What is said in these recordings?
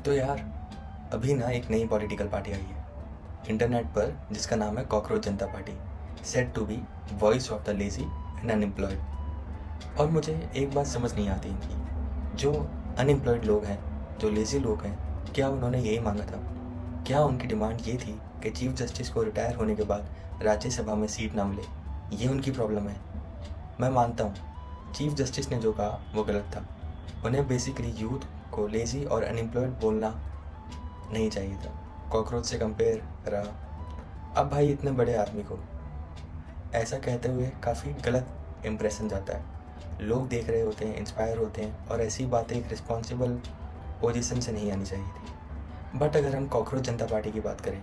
तो यार, अभी ना एक नई पॉलिटिकल पार्टी आई है इंटरनेट पर जिसका नाम है cockroach Janata party, said to be voice of the lazy and unemployed. और मुझे एक बात समझ नहीं आती इनकी, जो अनएम्प्लॉयड लोग हैं, जो लेज़ी लोग हैं, क्या उन्होंने यही मांगा था? क्या उनकी डिमांड ये थी कि चीफ जस्टिस को रिटायर होने के बाद राज्यसभा में सीट ना मिले? ये उनकी प्रॉब्लम है। मैं मानता हूँ चीफ जस्टिस ने जो कहा वो गलत था। उन्हें बेसिकली यूथ को लेज़ी और अनएम्प्लॉयड बोलना नहीं चाहिए था, कॉकरोच से कंपेयर रहा। अब भाई इतने बड़े आदमी को ऐसा कहते हुए काफ़ी गलत इम्प्रेशन जाता है। लोग देख रहे होते हैं, इंस्पायर होते हैं, और ऐसी बातें एक रिस्पॉन्सिबल पोजीशन से नहीं आनी चाहिए थी। बट अगर हम कॉकरोच जनता पार्टी की बात करें,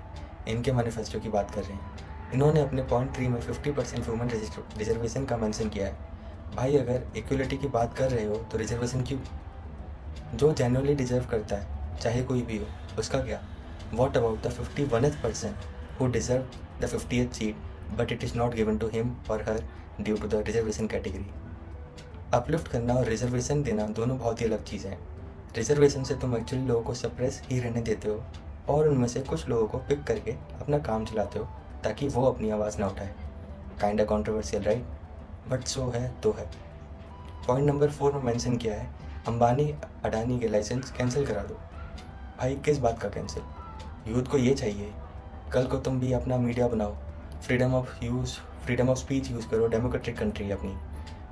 इनके मैनिफेस्टो की बात कर रहे हैं, इन्होंने अपने पॉइंट 3 में 50% वुमेन रिजर्वेशन का मेंशन किया है। भाई अगर इक्वलिटी की बात कर रहे हो तो रिजर्वेशन क्यों? जो जेन्युइनली डिजर्व करता है, चाहे कोई भी हो, उसका क्या? What about the 51% who deserve the 50th seat but it is not given to him और her due to the reservation category? Uplift करना और रिजर्वेशन देना दोनों बहुत ही अलग चीज़ें हैं। रिजर्वेशन से तुम एक्चुअली लोगों को सप्रेस ही रहने देते हो और उनमें से कुछ लोगों को पिक करके अपना काम चलाते हो ताकि वो अपनी आवाज़ ना उठाए। Kind of controversial, right? But so है तो है। पॉइंट नंबर 4 में मेंशन किया है, अंबानी अडानी के लाइसेंस कैंसिल करा दो। भाई किस बात का कैंसिल? यूथ को ये चाहिए कल को तुम भी अपना मीडिया बनाओ, फ्रीडम ऑफ स्पीच यूज़ करो, डेमोक्रेटिक कंट्री अपनी।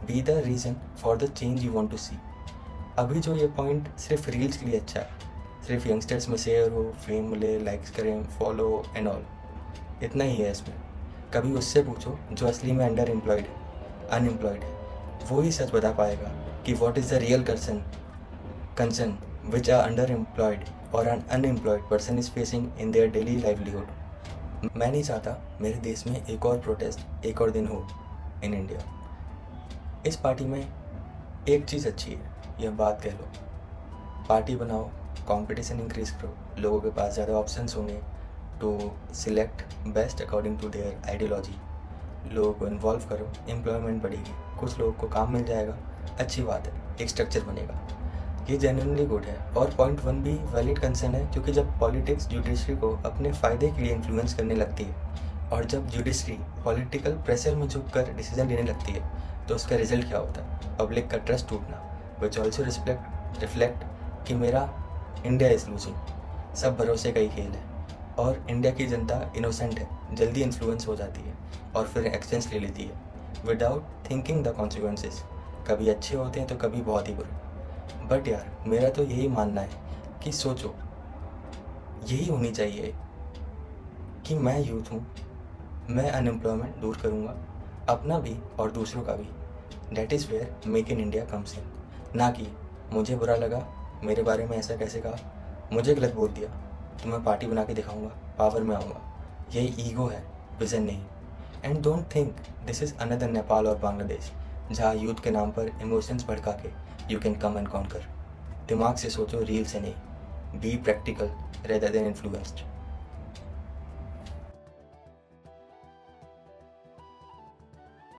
Be the reason for the change you want to see. अभी जो ये पॉइंट सिर्फ रील्स के लिए अच्छा है, सिर्फ यंगस्टर्स में शेयर हो, फेम मिले, लाइक्स करें, फॉलो एंड ऑल, इतना ही है इसमें। कभी उससे पूछो जो असली में अनएम्प्लॉयड है, वो ही सच बता पाएगा कि what is the real concern which a underemployed or an unemployed person is facing in their daily livelihood। मैं नहीं चाहता मेरे देश में एक और प्रोटेस्ट, एक और दिन हो इन इंडिया। इस पार्टी में एक चीज़ अच्छी है, यह बात कह लो, पार्टी बनाओ, कंपटीशन इंक्रीज करो, लोगों के पास ज़्यादा ऑप्शंस होंगे to select best according to their ideology. लोगों को इन्वॉल्व करो, एम्प्लॉयमेंट बढ़ेगी, कुछ लोगों को काम मिल जाएगा, अच्छी बात है, एक स्ट्रक्चर बनेगा, ये जेन्युइनली गुड है। और पॉइंट 1 भी वैलिड कंसर्न है, क्योंकि जब पॉलिटिक्स जुडिशरी को अपने फ़ायदे के लिए इन्फ्लुएंस करने लगती है और जब जुडिशरी पॉलिटिकल प्रेशर में झुककर डिसीजन लेने लगती है, तो उसका रिजल्ट क्या होता है? पब्लिक का ट्रस्ट टूटना, विच ऑल्सो रिफ्लेक्ट कि मेरा इंडिया इज़ लूजिंग। सब भरोसे का ही खेल है और इंडिया की जनता इनोसेंट है, जल्दी इन्फ्लुएंस हो जाती है और फिर एक्शंस ले लेती है विदाउट थिंकिंग द कॉन्सिक्वेंसेस। कभी अच्छे होते हैं तो कभी बहुत ही बुरे। बट यार, मेरा तो यही मानना है कि सोचो, यही होनी चाहिए कि मैं यूथ हूँ, मैं अनएम्प्लॉयमेंट दूर करूँगा, अपना भी और दूसरों का भी। That is where make in India comes in. ना कि मुझे बुरा लगा, मेरे बारे में ऐसा कैसे कहा, मुझे गलत बोल दिया तो मैं पार्टी बना के दिखाऊँगा, पावर में आऊँगा। यही ईगो है, विज़न नहीं। And don't think this is another Nepal और बांग्लादेश, जहाँ यूथ के नाम पर इमोशंस भड़का के you can come and conquer. दिमाग से सोचो, रील से नहीं। Be practical rather than influenced.